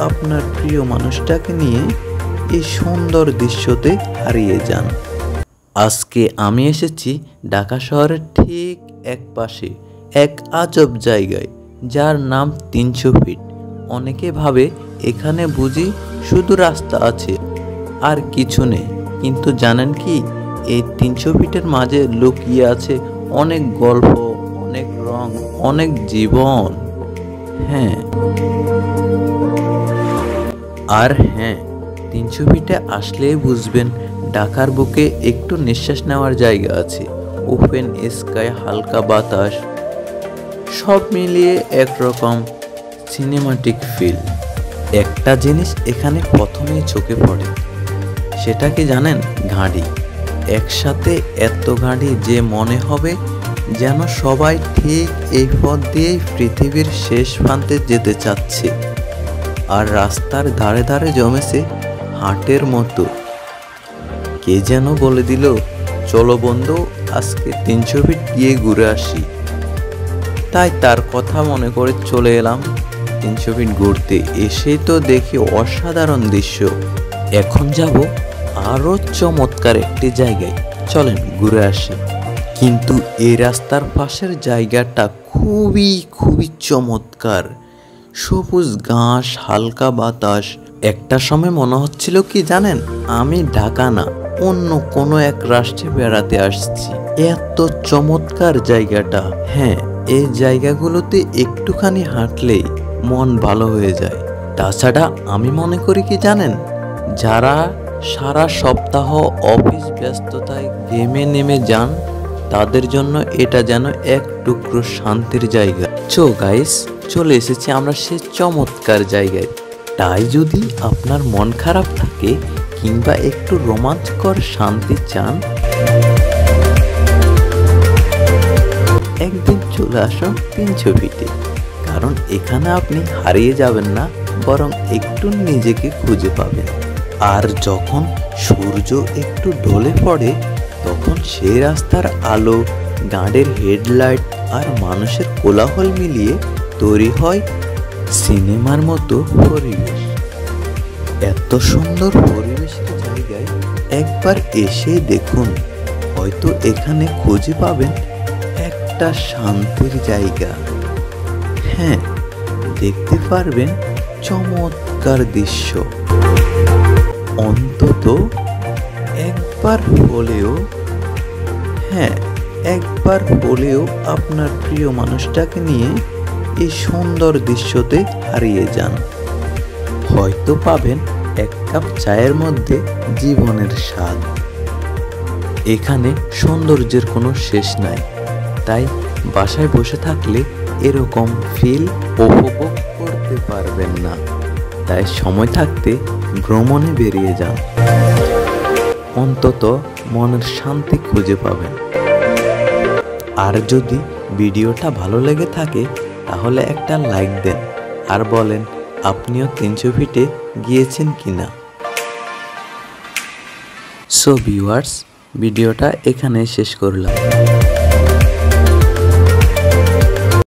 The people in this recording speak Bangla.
আপনার প্রিয় মানুষটাকে নিয়ে এই সুন্দর দৃশ্যতে হারিয়ে যান। আজকে আমি এসেছি ঢাকা শহরের ঠিক এক পাশে এক আজব জায়গায়, যার নাম ৩০০ ফিট। অনেকে ভাবে এখানে বুঝি শুধু রাস্তা আছে আর কিছু নেই, কিন্তু জানেন কি, এই ৩০০ ফিটের মাঝে লুকিয়ে আছে অনেক গল্প, অনেক রং, অনেক জীবন। হ্যাঁ, আর হ্যাঁ, ৩০০ ফিটে আসলেই বুঝবেন ঢাকার বুকে একটু নিঃশ্বাস নেওয়ার জায়গা আছে। ওপেন স্কাই, হালকা বাতাস, সব মিলিয়ে একরকম সিনেমাটিক ফিল। একটা জিনিস এখানে প্রথমেই চোখে পড়ে, সেটা কি জানেন? গাড়ি। একসাথে এত গাড়ি যে মনে হবে যেন সবাই ঠিক এই পথ দিয়েই পৃথিবীর শেষ প্রান্তে যেতে চাচ্ছে। আর রাস্তার ধারে ধারে জমেছে হাটের মতো। কে যেন বলে দিল, চলো বন্ধু, আজকে ৩০০ ফিট গিয়ে ঘুরে আসি। তাই তার কথা মনে করে চলে এলাম ৩০০ ফিট ঘুরতে। এসে তো দেখি অসাধারণ দৃশ্য। এখন যাব আরো চমৎকার একটি জায়গায়, চলেন ঘুরে আসি। কিন্তু এই রাস্তার পাশের জায়গাটা খুবই খুবই চমৎকার। সবুজ ঘাস, হালকা বাতাস। একটা সময় মনে হচ্ছিল কি জানেন, আমি ঢাকা না, অন্য কোনো এক রাষ্ট্রে বেড়াতে আসছি। এত চমৎকার জায়গাটা। হ্যাঁ, এই জায়গাগুলোতে একটুখানি হাঁটলেই মন ভালো হয়ে যায়। তাছাড়া আমি মনে করি কি জানেন, যারা সারা সপ্তাহ অফিস ব্যস্ততায় গেমে নেমে যান, তাদের জন্য এটা যেন এক টুকরো শান্তির জায়গা। গাইস, চলে এসেছি আমরা সে চমৎকার জায়গায়। তাই যদি আপনার মন খারাপ থাকে কিংবা একটু রোমাঞ্চকর শান্তি চান, একদিন চলে আসুন ৩০০ ফিটে। কারণ এখানে আপনি হারিয়ে যাবেন না, বরং একটু নিজেকে খুঁজে পাবেন। আর যখন সূর্য একটু ঢলে পড়ে, তখন সেই রাস্তার আলো, গাড়ির হেডলাইট আর মানুষের কোলাহল মিলিয়ে তৈরি হয় সিনেমার মতো পরিবেশ। এত সুন্দর পরিবেশের জায়গায় একবার এসে দেখুন, হয়তো এখানে খুঁজে পাবেন একটা শান্তির জায়গা। হ্যাঁ, দেখতে পারবেন চমৎকার দৃশ্য। অন্তত একবার হলেও, হ্যাঁ, একবার হলেও আপনার প্রিয় মানুষটাকে নিয়ে এই সুন্দর দৃশ্যতে হারিয়ে যান। হয়তো পাবেন এক কাপ চায়ের মধ্যে জীবনের স্বাদ। এখানে সৌন্দর্যের কোনো শেষ নাই, তাই বাসায় বসে থাকলে এরকম ফিল উপভোগ করতে পারবেন না। তাই সময় থাকতে ভ্রমণে বেরিয়ে যান, অন্তত মনের শান্তি খুঁজে পাবেন। আর যদি ভিডিওটা ভালো লেগে থাকে তাহলে একটা লাইক দেন আর বলেন আপনিও ৩০০ ফিটে গিয়েছেন কিনা। সো ভিউয়ার্স, ভিডিওটা এখানে শেষ করলাম।